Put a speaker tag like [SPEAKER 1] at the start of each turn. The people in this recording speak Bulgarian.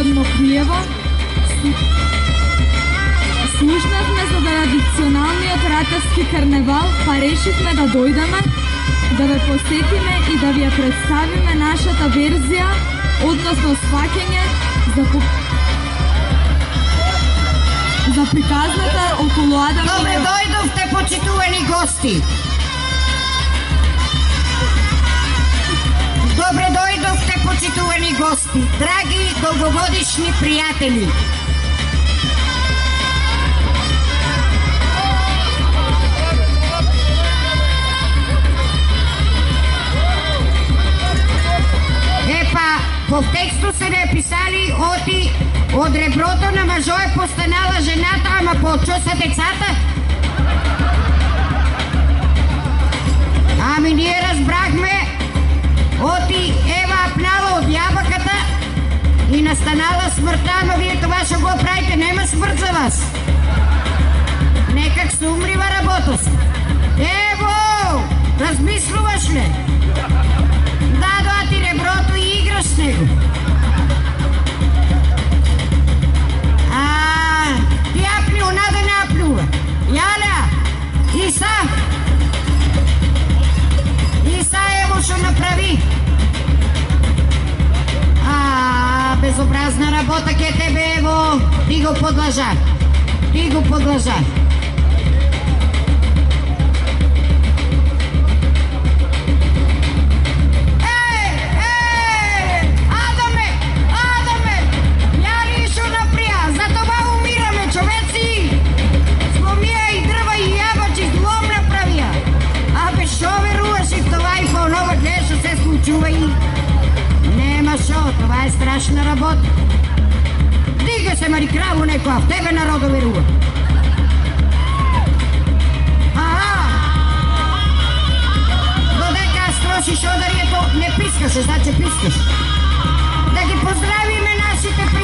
[SPEAKER 1] Црнокриево. Слушнавме за традиционалниот ратевски карневал, па решивме да дојдеме, да ве посетиме и да ви ја представиме нашата верзија, односно сваќање за приказната околу Адам.
[SPEAKER 2] Добре дојдовте, почитувани гости. Добре дојдовте, почитувани гости, драги долгогодишни пријатели. По тексту се написали од реброто на мажо е постанала жената, ама по чо са децата? Ами ние разбрахме ева апнала од јабаката и настанала смртта, ама вие това што го правите, нема смрт за вас. Некак сумрива работост. Ево, размислуваш ли? Дадоа ти реброто и играш с него. Ти апни, она да не аплува. Јаля, Иса ево што направи. Безобразна работа ке тебе, ево, ти го подлажа. Нема шо, това е страшна работа. Дига се, мари краво некоја, в тебе народо верува. Додека строшиш одарието, не пискаш, значи пискаш. Да ги поздравиме нашите